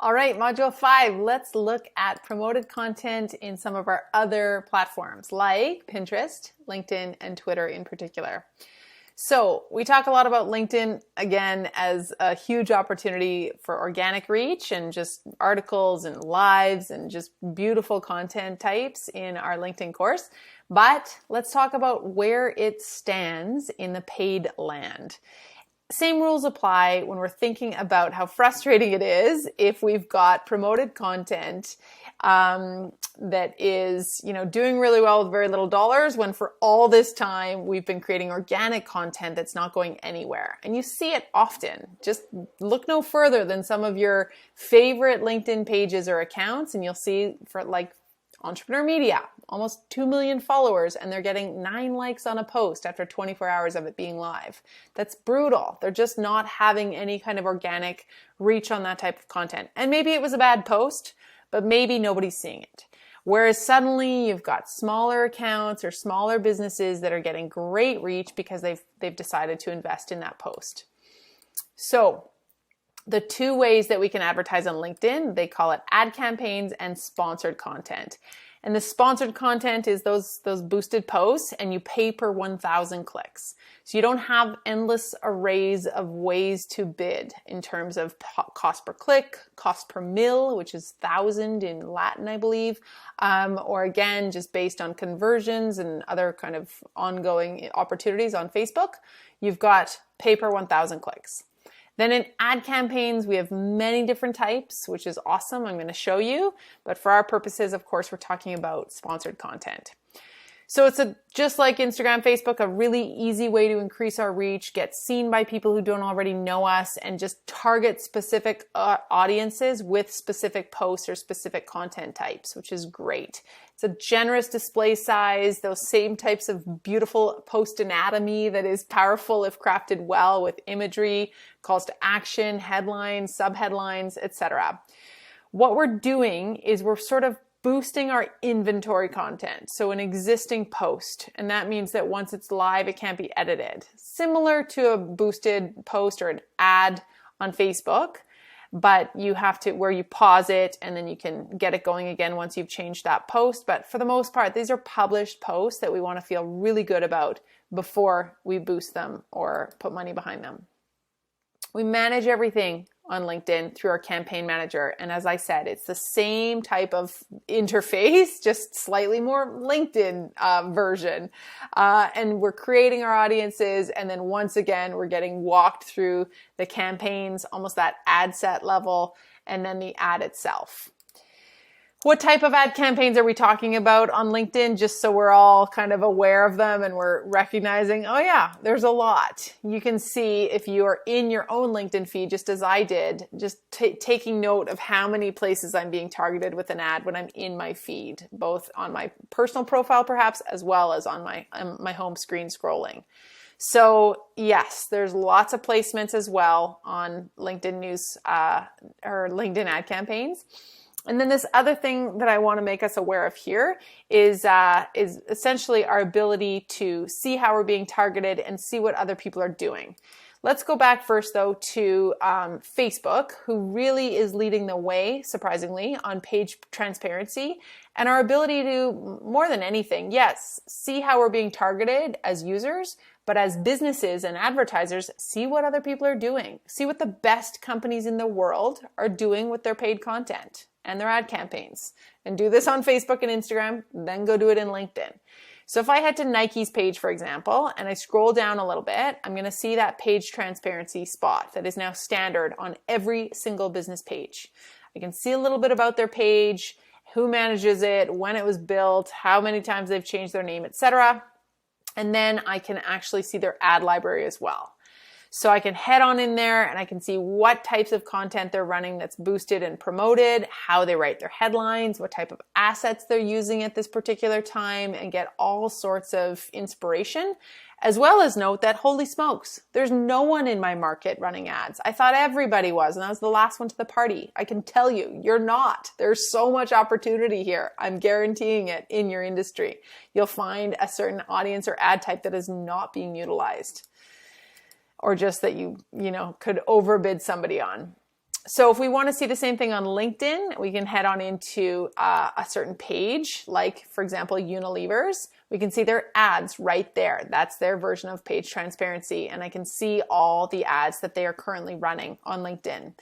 All right, Module 5, let's look at promoted content in some of our other platforms like Pinterest, LinkedIn, and Twitter in particular. So we talk a lot about LinkedIn, again, as a huge opportunity for organic reach and just articles and lives and just beautiful content types in our LinkedIn course. But let's talk about where it stands in the paid land. Same rules apply when we're thinking about how frustrating it is if we've got promoted content that is, doing really well with very little dollars, when for all this time we've been creating organic content that's not going anywhere. And you see it often. Just look no further than some of your favorite LinkedIn pages or accounts, and you'll see for like Entrepreneur Media, almost 2 million followers, and they're getting 9 likes on a post after 24 hours of it being live. That's brutal. They're just not having any kind of organic reach on that type of content. And maybe it was a bad post, but maybe nobody's seeing it. Whereas suddenly you've got smaller accounts or smaller businesses that are getting great reach because they've decided to invest in that post. So the 2 ways that we can advertise on LinkedIn, they call it ad campaigns and sponsored content. And the sponsored content is those boosted posts, and you pay per 1,000 clicks. So you don't have endless arrays of ways to bid in terms of cost per click, cost per mil, which is 1,000 in Latin, I believe, or again, just based on conversions and other kind of ongoing opportunities on Facebook. You've got pay per 1,000 clicks. Then in ad campaigns, we have many different types, which is awesome. I'm going to show you. But for our purposes, of course, we're talking about sponsored content. So it's just like Instagram, Facebook, a really easy way to increase our reach, get seen by people who don't already know us, and just target specific audiences with specific posts or specific content types, which is great. It's a generous display size, those same types of beautiful post anatomy that is powerful if crafted well with imagery, calls to action, headlines, subheadlines, etc. What we're doing is we're sort of boosting our inventory content, so an existing post, and that means that once it's live, it can't be edited. Similar to a boosted post or an ad on Facebook, but you have to, where you pause it and then you can get it going again once you've changed that post. But for the most part, these are published posts that we want to feel really good about before we boost them or put money behind them. We manage everything on LinkedIn through our campaign manager. And as I said, it's the same type of interface, just slightly more LinkedIn version. And we're creating our audiences. And then once again, we're getting walked through the campaigns, almost that ad set level, and then the ad itself. What type of ad campaigns are we talking about on LinkedIn? Just so we're all kind of aware of them and we're recognizing, oh yeah, there's a lot. You can see if you are in your own LinkedIn feed, just as I did, just taking note of how many places I'm being targeted with an ad when I'm in my feed, both on my personal profile perhaps, as well as on my home screen scrolling. So yes, there's lots of placements as well on LinkedIn news or LinkedIn ad campaigns. And then this other thing that I want to make us aware of here is essentially our ability to see how we're being targeted and see what other people are doing. Let's go back first, though, to Facebook, who really is leading the way, surprisingly, on page transparency and our ability to, more than anything, yes, see how we're being targeted as users, but as businesses and advertisers, see what other people are doing. See what the best companies in the world are doing with their paid content and their ad campaigns. And do this on Facebook and Instagram, then go do it in LinkedIn. So if I head to Nike's page, for example, and I scroll down a little bit, I'm going to see that page transparency spot that is now standard on every single business page. I can see a little bit about their page, who manages it, when it was built, how many times they've changed their name, etc. And then I can actually see their ad library as well. So I can head on in there and I can see what types of content they're running that's boosted and promoted, how they write their headlines, what type of assets they're using at this particular time, and get all sorts of inspiration, as well as note that, holy smokes, there's no one in my market running ads. I thought everybody was, and I was the last one to the party. I can tell you, you're not. There's so much opportunity here. I'm guaranteeing it in your industry. You'll find a certain audience or ad type that is not being utilized, or just that you could overbid somebody on. So if we want to see the same thing on LinkedIn, we can head on into a certain page, like for example, Unilever's. We can see their ads right there. That's their version of page transparency. And I can see all the ads that they are currently running on LinkedIn.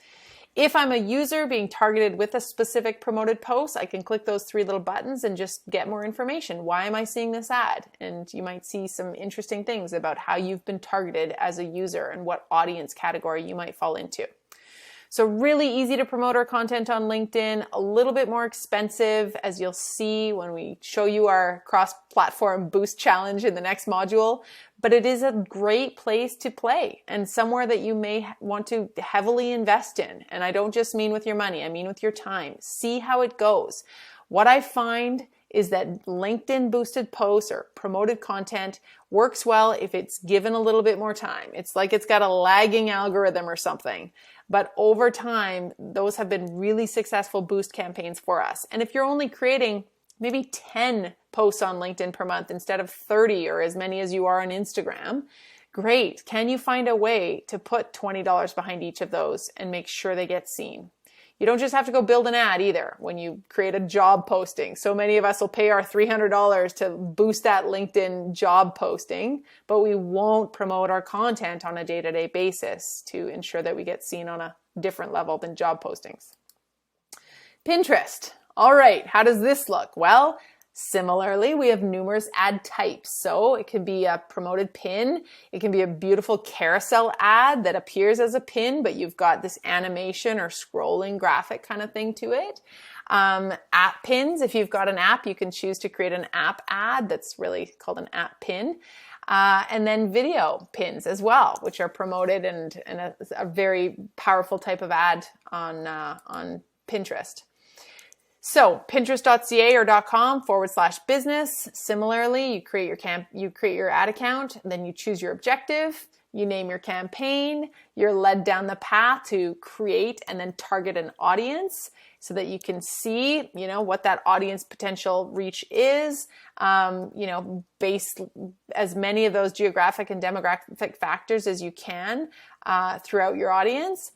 If I'm a user being targeted with a specific promoted post, I can click those 3 little buttons and just get more information. Why am I seeing this ad? And you might see some interesting things about how you've been targeted as a user and what audience category you might fall into. So really easy to promote our content on LinkedIn, a little bit more expensive, as you'll see when we show you our cross-platform boost challenge in the next module, but it is a great place to play and somewhere that you may want to heavily invest in. And I don't just mean with your money, I mean with your time. See how it goes. What I find is that LinkedIn boosted posts or promoted content works well if it's given a little bit more time. It's like it's got a lagging algorithm or something. But over time, those have been really successful boost campaigns for us. And if you're only creating maybe 10 posts on LinkedIn per month instead of 30 or as many as you are on Instagram, great. Can you find a way to put $20 behind each of those and make sure they get seen? You don't just have to go build an ad either when you create a job posting. So many of us will pay our $300 to boost that LinkedIn job posting, but we won't promote our content on a day-to-day basis to ensure that we get seen on a different level than job postings. Pinterest. All right, how does this look? Well, similarly, we have numerous ad types. So it can be a promoted pin. It can be a beautiful carousel ad that appears as a pin, but you've got this animation or scrolling graphic kind of thing to it. App pins. If you've got an app, you can choose to create an app ad that's really called an app pin. And then video pins as well, which are promoted and a very powerful type of ad on Pinterest. So pinterest.ca or .com/business. Similarly, you create your ad account, then you choose your objective, you name your campaign, you're led down the path to create and then target an audience so that you can see, what that audience potential reach is, based as many of those geographic and demographic factors as you can throughout your audience.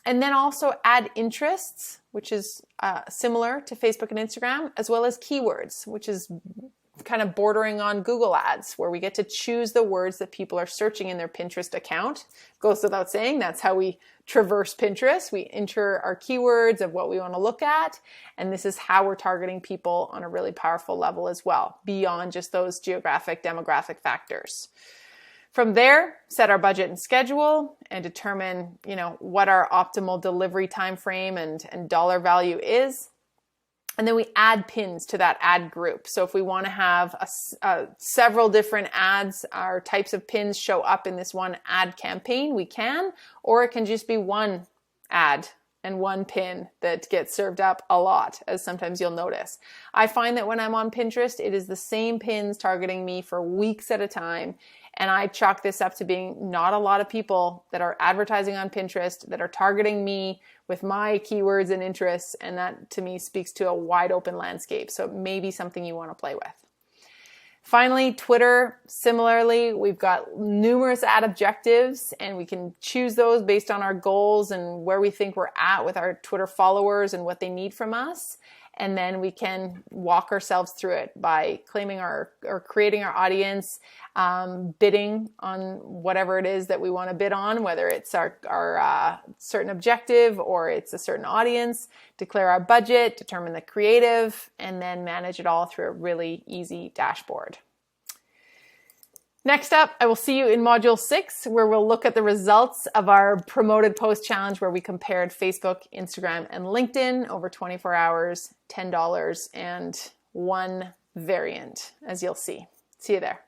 And then also add interests, which is similar to Facebook and Instagram, as well as keywords, which is kind of bordering on Google Ads, where we get to choose the words that people are searching in their Pinterest account. Goes without saying, that's how we traverse Pinterest. We enter our keywords of what we want to look at, and this is how we're targeting people on a really powerful level as well, beyond just those geographic, demographic factors. From there, set our budget and schedule and determine, what our optimal delivery time frame and dollar value is. And then we add pins to that ad group. So if we want to have several different ads or types of pins show up in this one ad campaign, we can, or it can just be one ad and one pin that gets served up a lot, as sometimes you'll notice. I find that when I'm on Pinterest, it is the same pins targeting me for weeks at a time. And I chalk this up to being not a lot of people that are advertising on Pinterest that are targeting me with my keywords and interests. And that to me speaks to a wide open landscape. So it may be something you want to play with. Finally, Twitter, similarly, we've got numerous ad objectives and we can choose those based on our goals and where we think we're at with our Twitter followers and what they need from us. And then we can walk ourselves through it by claiming or creating our audience, bidding on whatever it is that we want to bid on, whether it's our certain objective or it's a certain audience, declare our budget, determine the creative, and then manage it all through a really easy dashboard. Next up, I will see you in Module 6, where we'll look at the results of our promoted post challenge, where we compared Facebook, Instagram, and LinkedIn over 24 hours, $10, and one variant, as you'll see. See you there.